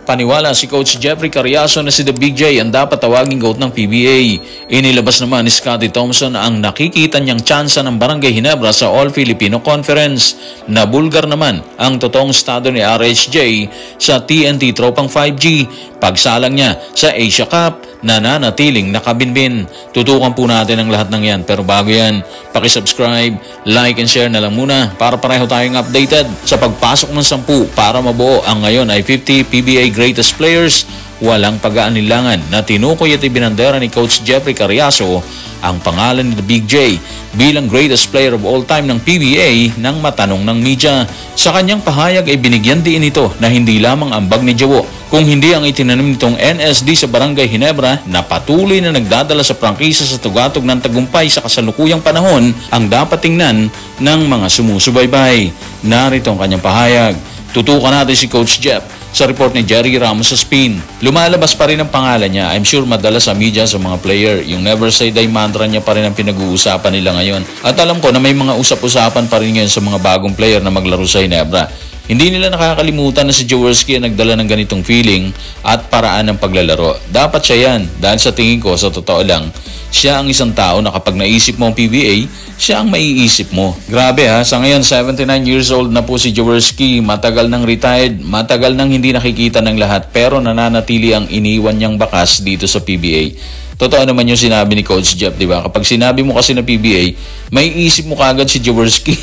Paniwala si Coach Jeffrey Cariaso na si The Big J ang dapat tawaging GOAT ng PBA. Inilabas naman ni Scottie Thompson ang nakikita niyang tsansa ng Barangay Ginebra sa All-Filipino Conference. Nabulgar naman ang totoong estado ni RHJ sa TNT Tropang 5G. Pagsalang niya sa Asia Cup, nananatiling nakabinbin. Tutukan po natin ang lahat ng yan. Pero bago yan, pakisubscribe, like and share na lang muna para pareho tayong updated sa pagpasok ng 10 para mabuo ang ngayon ay 50 PBA Greatest Players. Walang pag-aanilangan na tinukoy at ibinandera ni Coach Jeffrey Cariaso ang pangalan ni The Big J bilang greatest player of all time ng PBA nang matanong ng media. Sa kanyang pahayag ay binigyan din ito na hindi lamang ambag ni Jawo kung hindi ang itinanim nitong NSD sa Barangay Ginebra na patuloy na nagdadala sa prangkisa sa tugatog ng tagumpay sa kasalukuyang panahon ang dapat tingnan ng mga sumusubaybay. Narito ang kanyang pahayag. Tutukan natin si Coach Jeff sa report ni Jerry Ramos sa Spin. Lumalabas pa rin ang pangalan niya. I'm sure madalas sa media sa mga player. Yung never say die mantra niya pa rin ang pinag-uusapan nila ngayon. At alam ko na may mga usap-usapan pa rin ngayon sa mga bagong player na maglaro sa Ginebra. Hindi nila nakakalimutan na si Jaworski ang nagdala ng ganitong feeling at paraan ng paglalaro. Dapat siya yan dahil sa tingin ko, sa totoo lang, siya ang isang tao na kapag naisip mo ang PBA, siya ang maiisip mo. Grabe ha, sa ngayon 79 years old na po si Jaworski, matagal nang retired, matagal nang hindi nakikita ng lahat pero nananatili ang iniwan niyang bakas dito sa PBA. Totoo naman yung sinabi ni Coach Jeff, di ba? Kapag sinabi mo kasi na PBA, may isip mo kagad si Jaworski.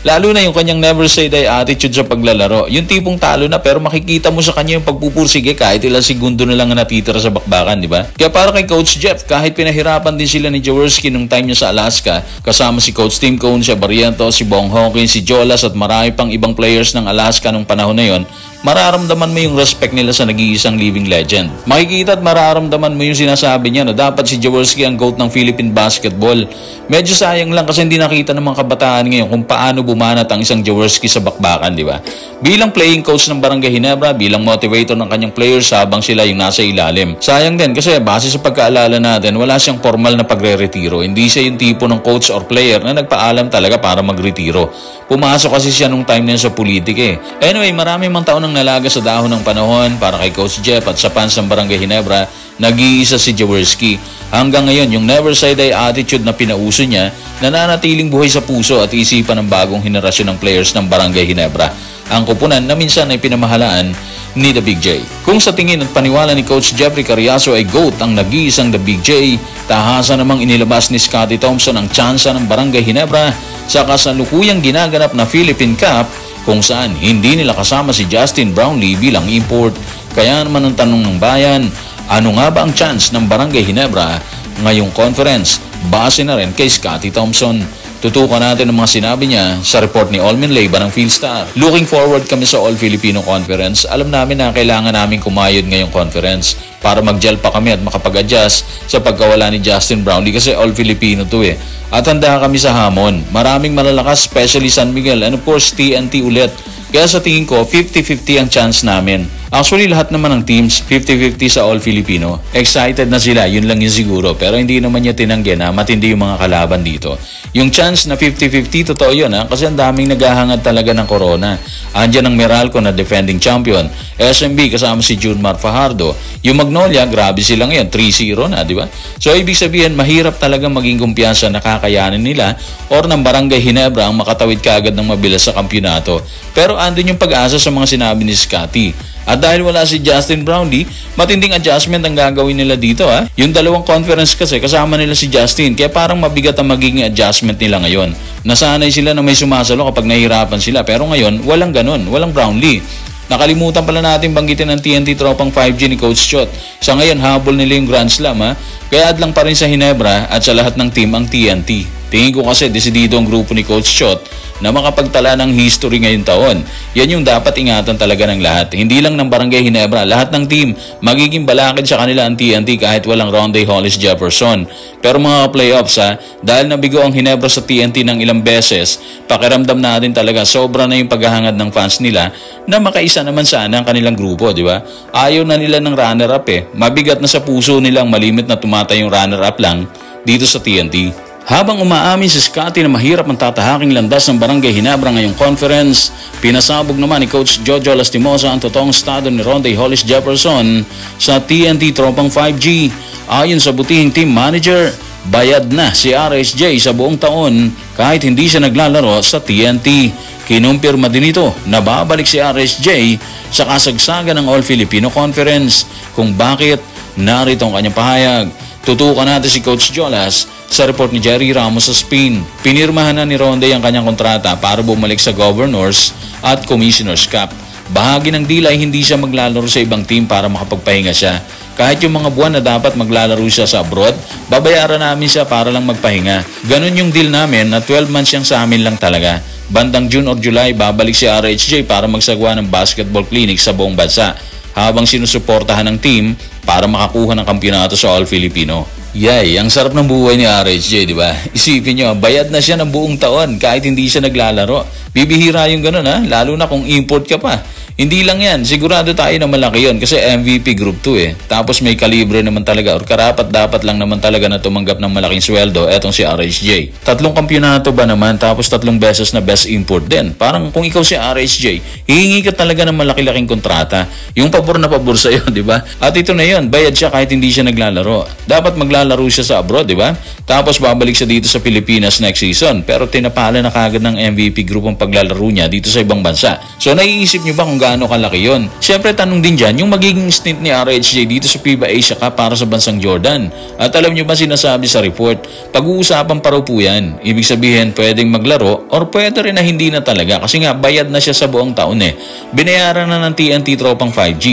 Lalo na yung kanyang never say die attitude sa paglalaro. Yung tipong talo na pero makikita mo sa kanya yung pagpupursige kahit ilang segundo na lang na natitira sa bakbakan, di ba? Kaya para kay Coach Jeff, kahit pinahirapan din sila ni Jaworski nung time niya sa Alaska, kasama si Coach Tim Cone, si Barriento, si Bong Hawkins, si Jolas at marami pang ibang players ng Alaska nung panahon na yon, mararamdaman mo yung respect nila sa nag-iisang living legend. Makikita at mararamdaman mo yung sinasabi niya na dapat si Jaworski ang GOAT ng Philippine basketball. Medyo sayang lang kasi hindi nakita ng mga kabataan ngayon kung paano bumanat ang isang Jaworski sa bakbakan, di ba? Bilang playing coach ng Barangay Ginebra, bilang motivator ng kanyang players habang sila yung nasa ilalim. Sayang din kasi base sa pagkaalala natin, wala siyang formal na pagre-retiro. Hindi siya yung tipo ng coach or player na nagpaalam talaga para magretiro. Pumasok kasi siya nung time niya sa politik eh. Anyway, marami mang taon ang nalaga sa dahon ng panahon para kay Coach Jeff at sa fans ng Barangay Ginebra, nag-iisa si Jaworski. Hanggang ngayon, yung never say die attitude na pinauso niya, nananatiling buhay sa puso at isipan ng bagong henerasyon ng players ng Barangay Ginebra. Ang kupunan na minsan ay pinamahalaan ni The Big J. Kung sa tingin at paniwala ni Coach Jeffrey Cariaso ay GOAT ang nag-iisang The Big J, tahasa namang inilabas ni Scottie Thompson ang tsansa ng Barangay Ginebra sa kasalukuyang ginaganap na Philippine Cup kung saan hindi nila kasama si Justin Brownlee bilang import. Kaya naman ang tanong ng bayan, ano nga ba ang chance ng Barangay Ginebra ngayong conference? Base na rin kay Scottie Thompson. Tutukan natin ang mga sinabi niya sa report ni Olmin Leyva ng Philstar. Looking forward kami sa All-Filipino Conference. Alam namin na kailangan namin kumayod ngayong conference para mag-gel pa kami at makapag-adjust sa pagkawala ni Justin Brownlee kasi All-Filipino to eh. At handa kami sa hamon. Maraming malalakas, especially San Miguel and of course TNT ulit. Kaya sa tingin ko, 50-50 ang chance namin. Actually, lahat naman ng teams, 50-50 sa All-Filipino. Excited na sila, yun lang yun siguro. Pero hindi naman niya tinanggi na matindi yung mga kalaban dito. Yung chance na 50-50, totoo yun ha? Kasi ang daming naghahangad talaga ng corona. Andiyan ang Meralco na defending champion. SMB kasama si Junmar Fajardo. Yung Magnolia, grabe sila ngayon, 3-0 na, di ba? So, ibig sabihin, mahirap talaga maging kumpiyansa na kakayanin nila or ng Barangay Ginebra ang makatawid kaagad ng mabilas sa kampyonato. Pero andun yung pag-asa sa mga sinabi ni Scottie. At dahil wala si Justin Brownlee, matinding adjustment ang gagawin nila dito ha. Yung dalawang conference kasi kasama nila si Justin, kaya parang mabigat ang magiging adjustment nila ngayon. Nasanay sila na may sumasalo kapag nahihirapan sila, pero ngayon walang ganun, walang Brownlee. Nakalimutan pala natin banggitin ang TNT Tropang 5G ni Coach Chot. Sa ngayon habol nila yung Grand Slam ha. Kaya adlang pa rin sa Ginebra at sa lahat ng team ang TNT. Tingin ko kasi desidido ang grupo ni Coach Chot na makapagtala ng history ngayong taon. Yan yung dapat ingatan talaga ng lahat. Hindi lang ng Barangay Ginebra, lahat ng team magiging balakid sa kanila ang TNT kahit walang Ronde Hollis Jefferson. Pero mga playoffs ha, dahil nabigo ang Ginebra sa TNT ng ilang beses, pakiramdam natin talaga sobra na yung paghahangad ng fans nila na makaisa naman sana ang kanilang grupo, di ba? Ayaw na nila ng runner-up eh. Mabigat na sa puso nilang malimit na tumatay yung runner-up lang dito sa TNT. Habang umaamin si Scottie na mahirap ang tatahaking landas ng Barangay Ginebra ngayong conference, pinasabog naman ni Coach Jojo Lastimosa ang totoong estado ni Ronde Hollis Jefferson sa TNT Tropang 5G. Ayon sa butihing team manager, bayad na si RSJ sa buong taon kahit hindi siya naglalaro sa TNT. Kinumpirma din ito na babalik si RSJ sa kasagsagan ng All-Filipino Conference. Kung bakit, narito ang kanyang pahayag. Tutukan natin si Coach Jolas sa report ni Jerry Ramos sa Spin. Pinirmahan na ni Ronde ang kanyang kontrata para bumalik sa Governors at Commissioners Cup. Bahagi ng deal ay hindi siya maglalaro sa ibang team para makapagpahinga siya. Kahit yung mga buwan na dapat maglalaro siya sa abroad, babayaran namin siya para lang magpahinga. Ganun yung deal namin na 12 months siyang sa amin lang talaga. Bandang June or July, babalik si RHJ para magsagawa ng basketball clinic sa buong bansa habang sinusuportahan ng team para makakuha ng kampiyonato sa All-Filipino. Yay, ang sarap ng buhay ni RHJ, di ba? Isipin nyo, bayad na siya ng buong taon kahit hindi siya naglalaro. Bibihira yung ganun ha, lalo na kung import ka pa. Hindi lang yan, sigurado tayo na malaki yun kasi MVP Group 2 eh. Tapos may kalibre naman talaga or karapat dapat lang naman talaga na tumanggap ng malaking sweldo etong si RHJ. 3 kampyonato ba naman tapos 3 beses na best import din. Parang kung ikaw si RHJ, hihingi ka talaga ng malaki-laking kontrata. Yung pabor na pabor sa'yo, di ba? At ito na yun, bayad siya kahit hindi siya naglalaro. Dapat maglalaro siya sa abroad, di ba? Tapos babalik siya dito sa Pilipinas next season. Pero tinapala na kagad ng MVP Group ang paglalaro niya dito sa ibang bansa. So naiisip niyo ba kung gaano kalaki yun? Siyempre tanong din dyan, yung magiging stint ni RHJ dito sa FIBA Asia Cup para sa bansang Jordan. At alam niyo ba sinasabi sa report, pag-uusapan pa raw po yan. Ibig sabihin pwedeng maglaro or pwede rin na hindi na talaga kasi nga bayad na siya sa buong taon eh. Binayaran na ng TNT Tropang 5G.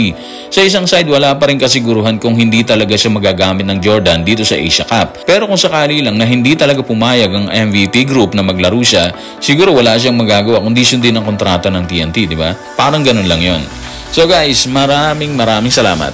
Sa isang side wala pa rin kasiguruhan kung hindi talaga siya magagamit ng Jordan dito sa Asia Cup. Pero kung sakali lang na hindi talaga pumayag ang MVP Group na maglaro siya, siguro wala siyang magagawa kundi sundin ang kontrata ng TNT, di ba? Parang ganun lang yon. So guys, maraming salamat.